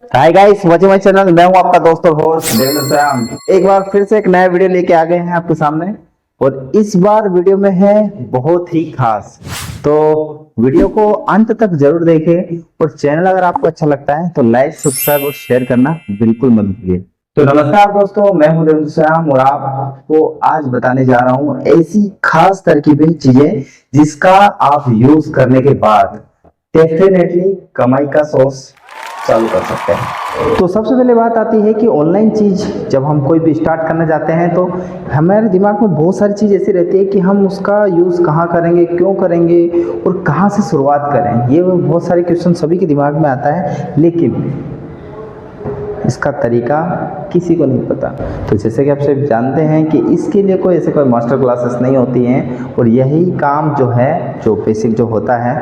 Hi guys, watching my channel. मैं हूं आपका दोस्त और होस्ट देवेंद्र श्याम। एक बार फिर से एक नया वीडियो लेके आ गए हैं आपके सामने। और इस बार वीडियो में है बहुत ही खास। तो वीडियो को अंत तक जरूर देखें और चैनल अगर आपको अच्छा लगता है तो लाइक, सब्सक्राइब और शेयर करना बिल्कुल मत भूलिए। तो नमस्कार दोस्तों, मैं हूं देवेंद्र श्याम और आपको आज बताने जा रहा हूं ऐसी खास तरकीबें, चीजें जिसका आप यूज करने के बाद डेफिनेटली कमाई का सोर्स चालू कर सकते हैं। तो सबसे पहले बात आती है कि ऑनलाइन चीज़ जब हम कोई भी स्टार्ट करना चाहते हैं तो हमारे दिमाग में बहुत सारी चीज़ ऐसी रहती है कि हम उसका यूज़ कहाँ करेंगे, क्यों करेंगे और कहाँ से शुरुआत करें। ये बहुत सारे क्वेश्चन सभी के दिमाग में आता है, लेकिन इसका तरीका किसी को नहीं पता। तो जैसे कि आप सब जानते हैं कि इसके लिए कोई ऐसे कोई मास्टर क्लासेस नहीं होती हैं और यही काम जो है, जो बेसिक जो होता है,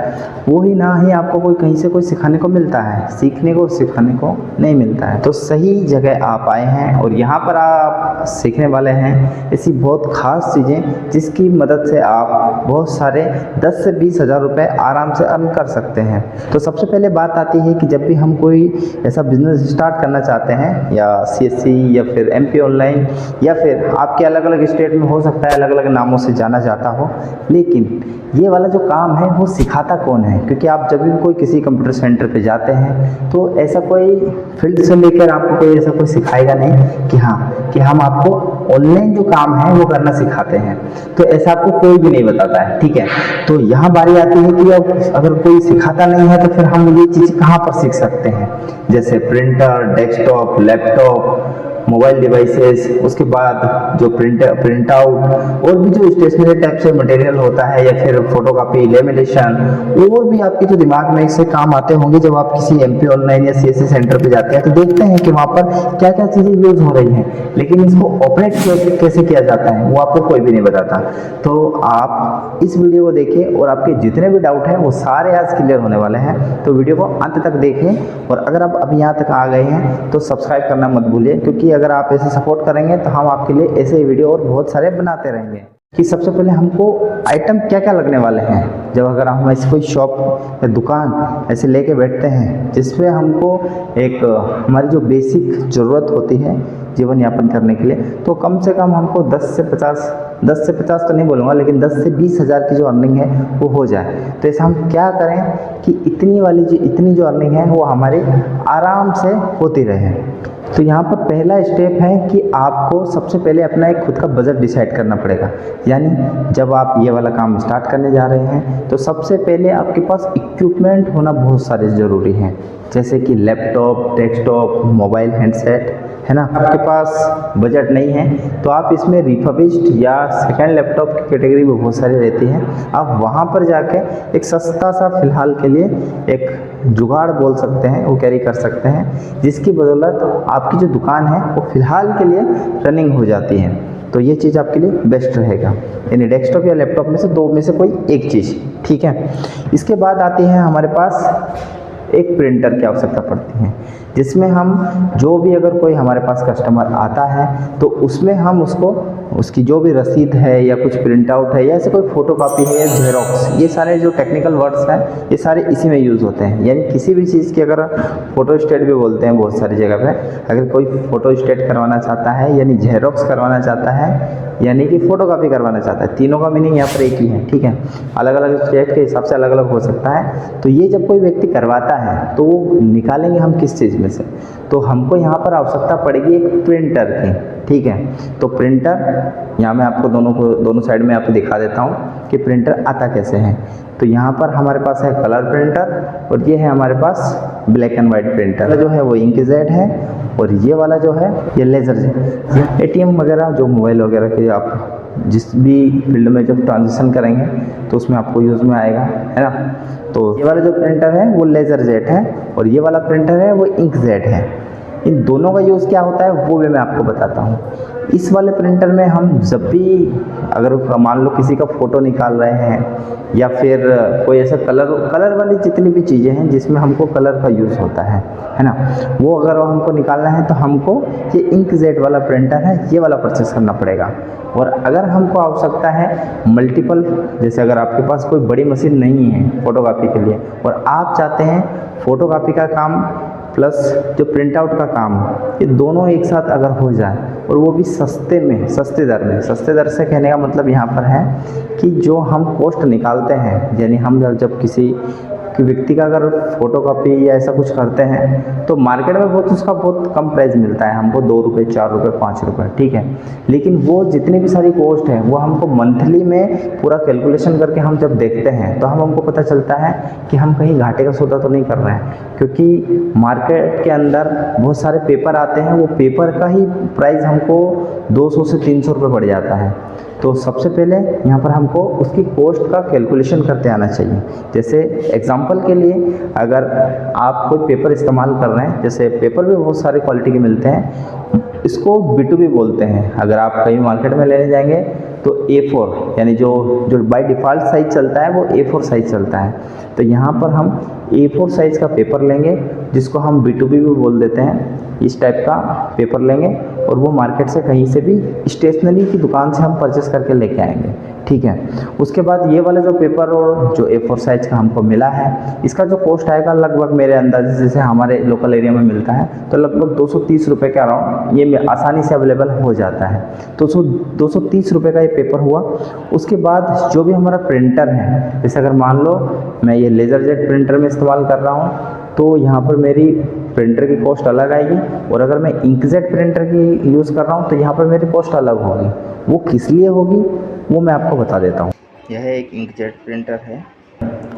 वो ही ना ही आपको कोई कहीं से कोई सिखाने को मिलता है। सीखने को और सिखाने को नहीं मिलता है। तो सही जगह आप आए हैं और यहाँ पर आप सीखने वाले हैं ऐसी बहुत खास चीज़ें जिसकी मदद से आप बहुत सारे 10 से 20 हज़ार रुपये आराम से अर्न कर सकते हैं। तो सबसे पहले बात आती है कि जब भी हम कोई ऐसा बिजनेस स्टार्ट करना चाहते हैं, या CSC या फिर MP ऑनलाइन, या फिर आपके अलग अलग स्टेट में हो सकता है अलग अलग नामों से जाना जाता हो, लेकिन ये वाला जो काम है वो सिखाता कौन है? क्योंकि आप जब भी कोई किसी कंप्यूटर सेंटर पे जाते हैं तो ऐसा कोई फील्ड से लेकर आपको कोई ऐसा कोई सिखाएगा नहीं कि हाँ, कि हम आपको ऑनलाइन जो काम है वो करना सिखाते हैं। तो ऐसा आपको कोई भी नहीं बताता है, ठीक है। तो यहाँ बारी आती है कि अब अगर कोई सिखाता नहीं है तो फिर हम ये चीज़ कहाँ पर सीख सकते हैं? जैसे printer, desktop, laptop, mobile devices, उसके बाद जो प्रिंट आउट और भी जो स्टेशनरी टाइप से मटेरियल होता है, या फिर फोटोकॉपी, लेमिनेशन, और भी आपके जो दिमाग में इससे काम आते होंगे। जब आप किसी MP ऑनलाइन या CSC सेंटर पे जाते हैं तो देखते हैं कि वहाँ पर क्या क्या चीज़ें यूज हो रही हैं, लेकिन इसको ऑपरेट कैसे किया जाता है वो आपको कोई भी नहीं बताता। तो आप इस वीडियो को देखें और आपके जितने भी डाउट हैं वो सारे आज क्लियर होने वाले हैं। तो वीडियो को अंत तक देखें और अगर आप अभी यहाँ तक आ गए हैं तो सब्सक्राइब करना मत भूलिए, क्योंकि अगर आप ऐसे सपोर्ट करेंगे तो हम आपके लिए ऐसे वीडियो और बहुत सारे बनाते रहेंगे। कि सबसे पहले हमको आइटम क्या क्या लगने वाले हैं। जब अगर हम ऐसे कोई शॉप या दुकान ऐसे लेके बैठते हैं जिसपे हमको एक हमारी जो बेसिक ज़रूरत होती है जीवन यापन करने के लिए, तो कम से कम हमको 10 से 50 तो नहीं बोलूँगा, लेकिन 10 से 20 हज़ार की जो अर्निंग है वो हो जाए। तो ऐसा हम क्या करें कि इतनी जो अर्निंग है वो हमारी आराम से होती रहे। तो यहाँ पर पहला स्टेप है कि आपको सबसे पहले अपना एक खुद का बजट डिसाइड करना पड़ेगा। यानी जब आप ये वाला काम स्टार्ट करने जा रहे हैं तो सबसे पहले आपके पास इक्विपमेंट होना बहुत सारे ज़रूरी हैं, जैसे कि लैपटॉप, डेस्कटॉप, मोबाइल, हैंडसेट, है ना। आपके पास बजट नहीं है तो आप इसमें रिफर्बिश्ड या सेकेंड लैपटॉप की कैटेगरी में बहुत सारी रहती हैं, आप वहाँ पर जाके एक सस्ता सा फिलहाल के लिए एक जुगाड़ बोल सकते हैं वो कैरी कर सकते हैं, जिसकी बदौलत आपकी जो दुकान है वो फिलहाल के लिए रनिंग हो जाती है। तो ये चीज़ आपके लिए बेस्ट रहेगा, यानी डेस्कटॉप या लैपटॉप में से दो में से कोई एक चीज़, ठीक है। इसके बाद आती है हमारे पास एक प्रिंटर की आवश्यकता पड़ती है, जिसमें हम जो भी अगर कोई हमारे पास कस्टमर आता है तो उसमें हम उसकी जो भी रसीद है या कुछ प्रिंट आउट है या ऐसे कोई फोटोकॉपी है या जेरोक्स, ये सारे जो टेक्निकल वर्ड्स हैं ये सारे इसी में यूज़ होते हैं। यानी किसी भी चीज़ की अगर फ़ोटो स्टेट भी बोलते हैं बहुत सारी जगह पे, अगर कोई फ़ोटो स्टेट करवाना चाहता है यानी जेरोक्स करवाना चाहता है, यानी कि फ़ोटोकॉपी करवाना चाहता है, तीनों का मीनिंग यहाँ पर एक ही है, ठीक है। अलग अलग स्टेट के हिसाब से अलग अलग हो सकता है। तो ये जब कोई व्यक्ति करवाता है तो वो निकालेंगे हम किस चीज़ में से? तो हमको यहाँ पर आवश्यकता पड़ेगी एक प्रिंटर की, ठीक है। तो प्रिंटर यहाँ मैं आपको दोनों साइड में आपको दिखा देता हूँ कि प्रिंटर आता कैसे है। तो यहाँ पर हमारे पास है कलर प्रिंटर और ये है हमारे पास ब्लैक एंड वाइट प्रिंटर। जो है वो इंकजेट है और ये वाला जो है ये लेज़र है। ATM वगैरह जो मोबाइल वगैरह के आप जिस भी फील्ड में जब ट्रांजिशन करेंगे तो उसमें आपको यूज़ में आएगा, है ना। तो ये वाला जो प्रिंटर है वो लेज़र जेट है और ये वाला प्रिंटर है वो इंकजेट है। इन दोनों का यूज़ क्या होता है वो भी मैं आपको बताता हूँ। इस वाले प्रिंटर में हम जब भी अगर मान लो किसी का फ़ोटो निकाल रहे हैं या फिर कोई ऐसा कलर वाली जितनी भी चीज़ें हैं जिसमें हमको कलर का यूज़ होता है ना, वो अगर हमको निकालना है तो हमको ये इंकजेट वाला प्रिंटर है ये वाला परचेस करना पड़ेगा। और अगर हमको आवश्यकता है मल्टीपल, जैसे अगर आपके पास कोई बड़ी मशीन नहीं है फ़ोटोकॉपी के लिए और आप चाहते हैं फ़ोटोकॉपी का काम प्लस जो प्रिंट आउट का काम, ये दोनों एक साथ अगर हो जाए और वो भी सस्ते में, सस्ते दर में, सस्ते दर से कहने का मतलब यहाँ पर है कि जो हम कॉस्ट निकालते हैं, यानी हम जब किसी व्यक्ति का अगर फोटोकॉपी या ऐसा कुछ करते हैं तो मार्केट में बहुत उसका बहुत कम प्राइस मिलता है हमको, 2 रुपये, 4 रुपये, 5 रुपये, ठीक है। लेकिन वो जितनी भी सारी कॉस्ट है वो हमको मंथली में पूरा कैलकुलेशन करके हम जब देखते हैं तो हमको पता चलता है कि हम कहीं घाटे का सौदा तो नहीं कर रहे हैं, क्योंकि मार्केट के अंदर बहुत सारे पेपर आते हैं, वो पेपर का ही प्राइस हमको 200 से 300 रुपये पड़ जाता है। तो सबसे पहले यहाँ पर हमको उसकी कॉस्ट का कैलकुलेशन करते आना चाहिए। जैसे एग्जांपल के लिए अगर आप कोई पेपर इस्तेमाल कर रहे हैं, जैसे पेपर भी बहुत सारे क्वालिटी के मिलते हैं, इसको B2B बोलते हैं। अगर आप कहीं मार्केट में लेने जाएंगे तो A4 यानी जो बाय डिफ़ॉल्ट साइज़ चलता है वो A4 साइज़ चलता है। तो यहाँ पर हम A4 साइज़ का पेपर लेंगे, जिसको हम B2B भी बोल देते हैं। इस टाइप का पेपर लेंगे और वो मार्केट से कहीं से भी स्टेशनरी की दुकान से हम परचेस करके लेके आएंगे, ठीक है। उसके बाद ये वाला जो पेपर और जो A4 साइज़ का हमको मिला है, इसका जो कॉस्ट आएगा लगभग मेरे अंदाजे से, जैसे हमारे लोकल एरिया में मिलता है तो लगभग 230 रुपये के अराउंड ये आसानी से अवेलेबल हो जाता है। तो 230 रुपये का ये पेपर हुआ। उसके बाद जो भी हमारा प्रिंटर है, जैसे अगर मान लो मैं ये लेज़र जेट प्रिंटर में इस्तेमाल कर रहा हूँ तो यहाँ पर मेरी प्रिंटर की कॉस्ट अलग आएगी, और अगर मैं इंकजेट प्रिंटर की यूज़ कर रहा हूँ तो यहाँ पर मेरी कॉस्ट अलग होगी। वो किस लिए होगी वो मैं आपको बता देता हूँ। यह एक इंकजेट प्रिंटर है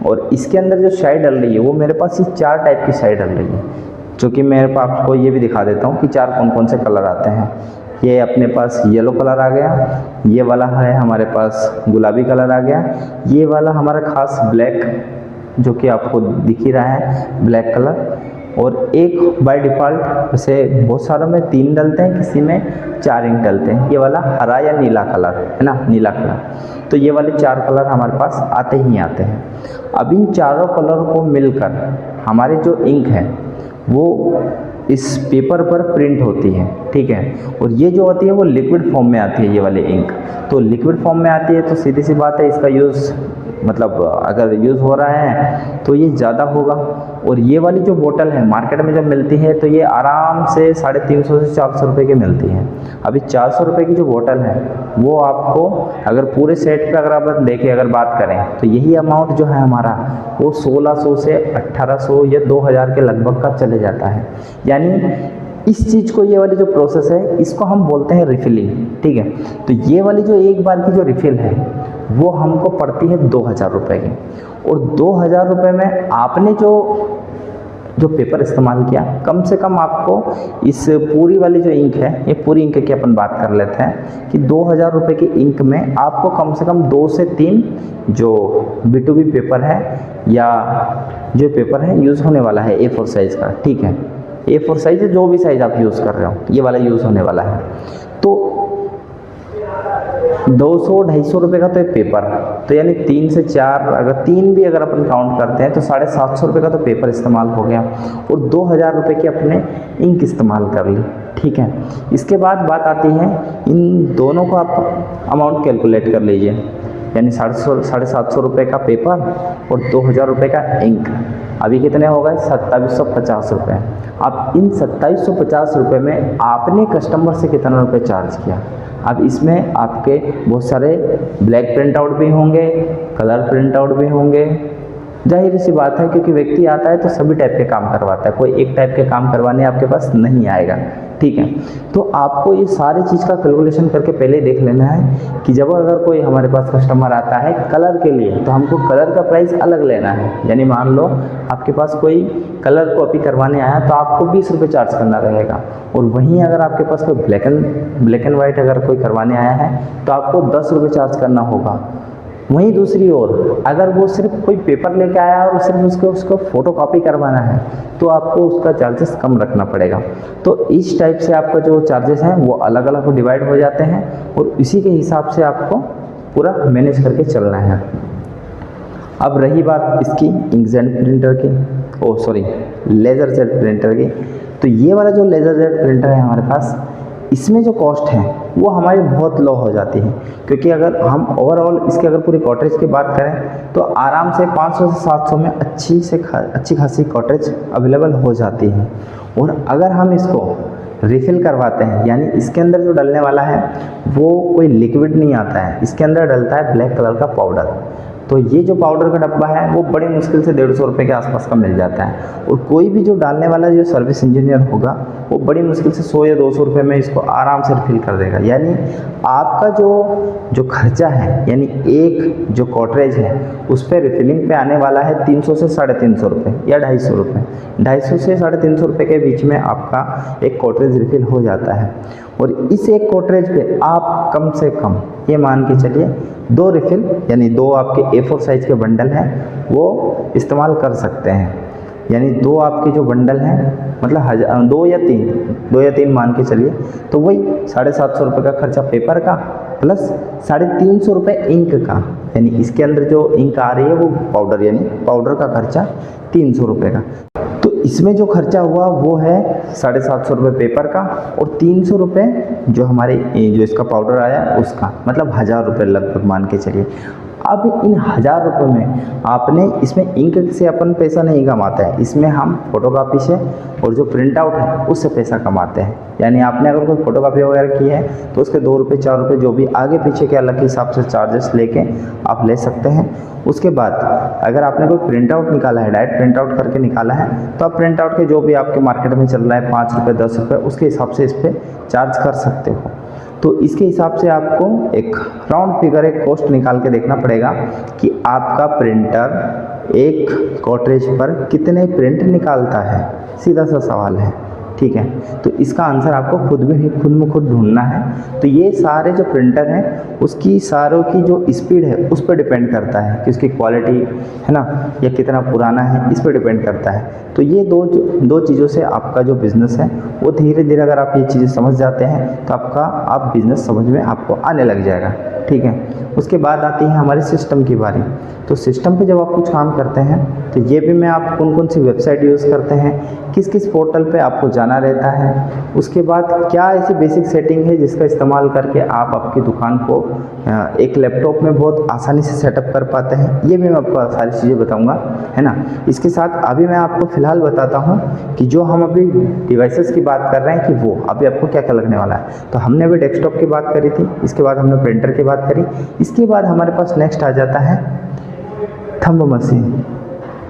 और इसके अंदर जो स्याही डल रही है वो मेरे पास ये 4 टाइप की स्याही डल रही है, जो कि मेरे पास आपको ये भी दिखा देता हूँ कि 4 कौन कौन से कलर आते हैं। ये अपने पास येलो कलर आ गया, ये वाला है हमारे पास गुलाबी कलर आ गया, ये वाला हमारा खास ब्लैक जो कि आपको दिख ही रहा है ब्लैक कलर, और एक बाय डिफ़ॉल्ट वैसे बहुत सारों में 3 डलते हैं, किसी में 4 इंक डलते हैं, ये वाला हरा या नीला कलर है ना, नीला कलर। तो ये वाले 4 कलर हमारे पास आते ही आते हैं। अब इन चारों कलर को मिलकर हमारी जो इंक है वो इस पेपर पर प्रिंट होती है, ठीक है। और ये जो होती है वो लिक्विड फॉर्म में आती है, ये वाली इंक तो लिक्विड फॉर्म में आती है। तो सीधी सी बात है, इसका यूज़ मतलब अगर यूज़ हो रहा है तो ये ज़्यादा होगा। और ये वाली जो बोतल है मार्केट में जब मिलती है तो ये आराम से 350 से 400 रुपये की मिलती है। अभी 400 रुपये की जो बोतल है वो आपको अगर पूरे सेट पे अगर आप देखें, अगर बात करें तो यही अमाउंट जो है हमारा वो 1600 से 1800 या 2000 के लगभग का चले जाता है। यानी इस चीज़ को, ये वाली जो प्रोसेस है इसको हम बोलते हैं रिफिलिंग, ठीक है। तो ये वाली जो एक बार की जो रिफ़िल है वो हमको पड़ती है 2000 रुपये की, और 2000 रुपये में आपने जो पेपर इस्तेमाल किया, कम से कम आपको इस पूरी वाली जो इंक है, ये पूरी इंक की अपन बात कर लेते हैं कि 2000 रुपये की इंक में आपको कम से कम 2 से 3 जो B2B पेपर है या जो पेपर है यूज़ होने वाला है A4 साइज़ का, ठीक है। A4 साइज़ जो भी साइज़ आप यूज़ कर रहे हो ये वाला यूज़ होने वाला है। तो 200-250 रुपये का तो एक पेपर, तो यानी 3 से 4, अगर 3 भी अगर अपन काउंट करते हैं तो 750 रुपये का तो पेपर इस्तेमाल हो गया, और 2000 रुपये की अपने इंक इस्तेमाल कर ली, ठीक है। इसके बाद बात आती है, इन दोनों को आप अमाउंट कैलकुलेट कर लीजिए, यानी 750 रुपये का पेपर और 2000 रुपये का इंक, अभी कितने हो गए 2750 रुपये। अब इन 2750 रुपये में आपने कस्टमर से कितना रुपये चार्ज किया। अब इसमें आपके बहुत सारे ब्लैक प्रिंट आउट भी होंगे, कलर प्रिंट आउट भी होंगे। जाहिर सी बात है, क्योंकि व्यक्ति आता है तो सभी टाइप के काम करवाता है, कोई एक टाइप के काम करवाने आपके पास नहीं आएगा, ठीक है। तो आपको ये सारी चीज़ का कैलकुलेशन करके पहले देख लेना है कि जब अगर कोई हमारे पास कस्टमर आता है कलर के लिए तो हमको कलर का प्राइस अलग लेना है। यानी मान लो आपके पास कोई कलर कॉपी करवाने आया तो आपको 20 रुपये चार्ज करना रहेगा, और वहीं अगर आपके पास कोई ब्लैक एंड वाइट अगर कोई करवाने आया है तो आपको 10 रुपये चार्ज करना होगा। वहीं दूसरी ओर अगर वो सिर्फ कोई पेपर लेके आया और सिर्फ उसको फ़ोटो कॉपी करवाना है तो आपको उसका चार्जेस कम रखना पड़ेगा। तो इस टाइप से आपका जो चार्जेस हैं वो अलग अलग डिवाइड हो जाते हैं, और इसी के हिसाब से आपको पूरा मैनेज करके चलना है। अब रही बात इसकी इंकजेट प्रिंटर की, लेज़र जेट प्रिंटर की, तो ये वाला जो लेज़र जेट प्रिंटर है हमारे पास, इसमें जो कॉस्ट है वो हमारी बहुत लो हो जाती है, क्योंकि अगर हम ओवरऑल इसके अगर पूरी कॉटेज की बात करें तो आराम से 500 से 700 में अच्छी खासी कॉटेज अवेलेबल हो जाती है। और अगर हम इसको रिफ़िल करवाते हैं, यानी इसके अंदर जो डलने वाला है वो कोई लिक्विड नहीं आता है, इसके अंदर डलता है ब्लैक कलर का पाउडर। तो ये जो पाउडर का डब्बा है वो बड़ी मुश्किल से 150 रुपये के आसपास का मिल जाता है, और कोई भी जो डालने वाला जो सर्विस इंजीनियर होगा वो बड़ी मुश्किल से 100 या 200 रुपये में इसको आराम से रिफिल कर देगा। यानी आपका जो खर्चा है, यानी एक जो कॉटरेज है उस पर रिफिलिंग पे आने वाला है 300 से 350 रुपये या 250 रुपये, 250 से 350 रुपये के बीच में आपका एक कॉटरेज रिफिल हो जाता है। और इस एक कॉटरेज पे आप कम से कम ये मान के चलिए 2 रिफिल, यानी 2 आपके A4 साइज के बंडल हैं वो इस्तेमाल कर सकते हैं। यानी 2 आपके जो बंडल हैं, मतलब 2 या 3 मान के चलिए, तो वही 750 रुपये का खर्चा पेपर का प्लस 350 रुपये इंक का, यानी इसके अंदर जो इंक आ रही है वो पाउडर, यानी पाउडर का खर्चा 300 रुपये का। तो इसमें जो खर्चा हुआ वो है 750 रुपये पेपर का और 300 रुपये जो हमारे जो इसका पाउडर आया उसका, मतलब 1000 रुपये लगभग मान के चलिए। अब इन 1000 रुपये में आपने इसमें इंक से अपन पैसा नहीं कमाते हैं, इसमें हम फोटोकॉपी से और जो प्रिंट आउट है उससे पैसा कमाते हैं। यानी आपने अगर कोई फोटोकॉपी वगैरह की है तो उसके 2 रुपये 4 रुपये जो भी आगे पीछे के अलग के हिसाब से चार्जेस लेके आप ले सकते हैं। उसके बाद अगर आपने कोई प्रिंट आउट निकाला है, डायरेक्ट प्रिंट आउट करके निकाला है, तो आप प्रिंट आउट के जो भी आपके मार्केट में चल रहा है 5 रुपये 10 रुपये उसके हिसाब से इस पर चार्ज कर सकते हो। तो इसके हिसाब से आपको एक राउंड फिगर, एक कॉस्ट निकाल के देखना पड़ेगा कि आपका प्रिंटर एक कॉटरेज पर कितने प्रिंट निकालता है, सीधा सा सवाल है। ठीक है, तो इसका आंसर आपको खुद में खुद ढूंढना है। तो ये सारे जो प्रिंटर हैं उसकी सारों की जो स्पीड है उस पर डिपेंड करता है कि उसकी क्वालिटी है ना, या कितना पुराना है, इस पर डिपेंड करता है। तो ये दो चीज़ों से आपका जो बिज़नेस है वो धीरे धीरे अगर आप ये चीज़ें समझ जाते हैं तो आप बिज़नेस समझ में आपको आने लग जाएगा। ठीक है, उसके बाद आती है हमारे सिस्टम की बारी। तो सिस्टम पे जब आप कुछ काम करते हैं तो ये भी मैं आप कौन कौन सी वेबसाइट यूज़ करते हैं, किस किस पोर्टल पे आपको जाना रहता है, उसके बाद क्या ऐसी बेसिक सेटिंग है जिसका इस्तेमाल करके आप आपकी दुकान को एक लैपटॉप में बहुत आसानी से सेटअप कर पाते हैं, ये भी मैं आपको सारी चीज़ें बताऊंगा, है ना। इसके साथ अभी मैं आपको फ़िलहाल बताता हूँ कि जो हम अभी डिवाइसेस की बात कर रहे हैं कि वो अभी आपको क्या क्या लगने वाला है। तो हमने अभी डेस्कटॉप की बात करी थी, इसके बाद हमने प्रिंटर की बात करी, इसके बाद हमारे पास नेक्स्ट आ जाता है थंब मशीन,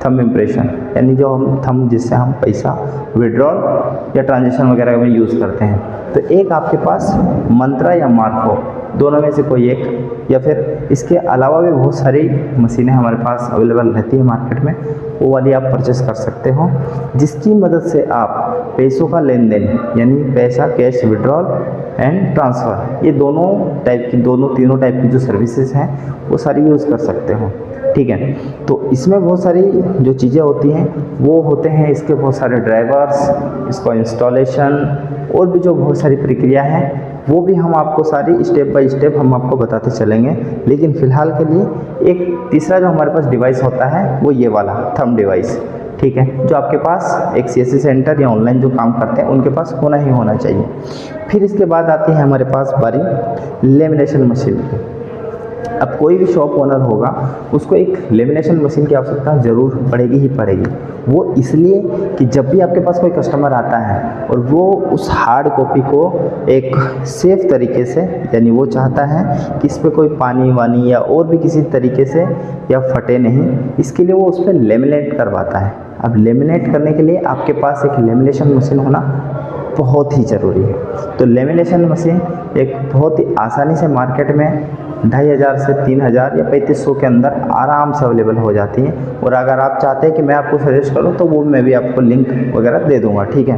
थंब इम्प्रेशन, यानी जो हम थंब जिससे हम पैसा विड्रॉल या ट्रांजेक्शन वगैरह में यूज़ करते हैं। तो एक आपके पास मंत्रा या मार्को, दोनों में से कोई एक, या फिर इसके अलावा भी बहुत सारी मशीनें हमारे पास अवेलेबल रहती है मार्केट में, वो वाली आप परचेस कर सकते हो, जिसकी मदद से आप पैसों का लेन देन, यानी पैसा कैश विड्रॉल एंड ट्रांसफ़र, ये तीनों टाइप की जो सर्विसेज हैं वो सारी यूज़ कर सकते हो। ठीक है, तो इसमें बहुत सारी जो चीज़ें होती हैं वो होते हैं इसके बहुत सारे ड्राइवर्स, इसको इंस्टॉलेशन और भी जो बहुत सारी प्रक्रिया है वो भी हम आपको सारी स्टेप बाय स्टेप हम आपको बताते चलेंगे। लेकिन फ़िलहाल के लिए एक तीसरा जो हमारे पास डिवाइस होता है वो ये वाला थंब डिवाइस, ठीक है, जो आपके पास एक CSC सेंटर या ऑनलाइन जो काम करते हैं उनके पास होना ही होना चाहिए। फिर इसके बाद आती है हमारे पास बारी लेमिनेशन मशीन की। अब कोई भी शॉप ओनर होगा उसको एक लेमिनेशन मशीन की आवश्यकता ज़रूर पड़ेगी ही पड़ेगी। वो इसलिए कि जब भी आपके पास कोई कस्टमर आता है और वो उस हार्ड कॉपी को एक सेफ तरीके से, यानी वो चाहता है कि इस पर कोई पानी वानी या और भी किसी तरीके से या फटे नहीं, इसके लिए वो उस पर लेमिनेट करवाता है। अब लेमिनेट करने के लिए आपके पास एक लेमिनेशन मशीन होना बहुत ही ज़रूरी है। तो लेमिनेशन मशीन एक बहुत ही आसानी से मार्केट में 2500 से 3000 या 3500 के अंदर आराम से अवेलेबल हो जाती है। और अगर आप चाहते हैं कि मैं आपको सजेस्ट करूं तो वो मैं भी आपको लिंक वगैरह दे दूंगा। ठीक है,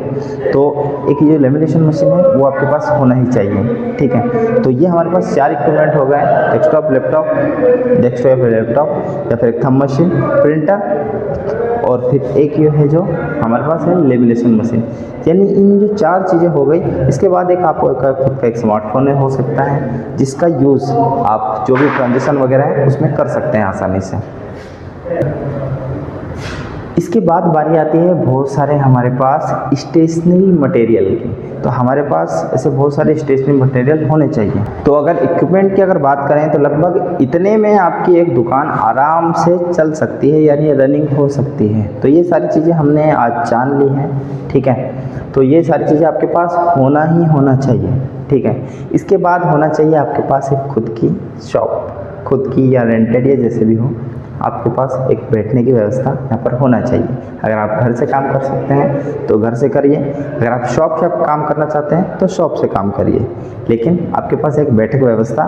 तो एक ये लेमिनेशन मशीन है वो आपके पास होना ही चाहिए। ठीक है, तो ये हमारे पास 4 इक्विपमेंट हो गए, डेस्कटॉप लैपटॉप या फिर एक थंब मशीन, प्रिंटर और फिर एक ये है जो हमारे पास है लेमिनेशन मशीन। यानी इन जो 4 चीज़ें हो गई। इसके बाद एक आपको खुद का एक स्मार्टफोन हो सकता है जिसका यूज़ आप जो भी ट्रांजेक्शन वगैरह है उसमें कर सकते हैं आसानी से। इसके बाद बारी आती है बहुत सारे हमारे पास स्टेशनरी मटेरियल की। तो हमारे पास ऐसे बहुत सारे स्टेशनरी मटेरियल होने चाहिए। तो अगर इक्विपमेंट की अगर बात करें तो लगभग इतने में आपकी एक दुकान आराम से चल सकती है, यानी रनिंग हो सकती है। तो ये सारी चीज़ें हमने आज जान ली हैं, ठीक है। तो ये सारी चीज़ें आपके पास होना ही होना चाहिए, ठीक है। इसके बाद होना चाहिए आपके पास एक खुद की शॉप, खुद की या रेंटेड या जैसे भी हो, आपके पास एक बैठने की व्यवस्था यहाँ पर होना चाहिए। अगर आप घर से काम कर सकते हैं तो घर से करिए, अगर आप शॉप से काम करना चाहते हैं तो शॉप से काम करिए, लेकिन आपके पास एक बैठक व्यवस्था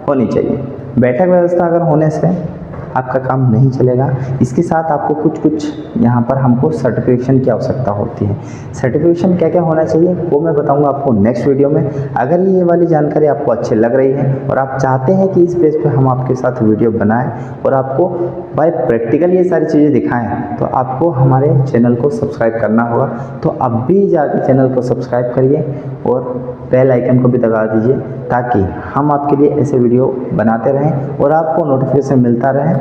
होनी चाहिए। बैठक व्यवस्था अगर होने से आपका काम नहीं चलेगा। इसके साथ आपको कुछ यहाँ पर हमको सर्टिफिकेशन की आवश्यकता होती है। सर्टिफिकेशन क्या क्या होना चाहिए वो मैं बताऊंगा आपको नेक्स्ट वीडियो में। अगर ये वाली जानकारी आपको अच्छी लग रही है और आप चाहते हैं कि इस बेस पे हम आपके साथ वीडियो बनाएं और आपको बाय प्रैक्टिकल ये सारी चीज़ें दिखाएं, तो आपको हमारे चैनल को सब्सक्राइब करना होगा। तो अब भी जाकर चैनल को सब्सक्राइब करिए और बेल आइकन को भी दबा दीजिए, ताकि हम आपके लिए ऐसे वीडियो बनाते रहें और आपको नोटिफिकेशन मिलता रहे,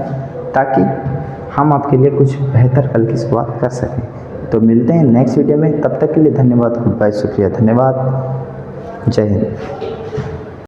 ताकि हम आपके लिए कुछ बेहतर कल की शुरुआत कर सकें। तो मिलते हैं नेक्स्ट वीडियो में, तब तक के लिए धन्यवाद, गुड बाय, शुक्रिया, धन्यवाद, जय हिंद।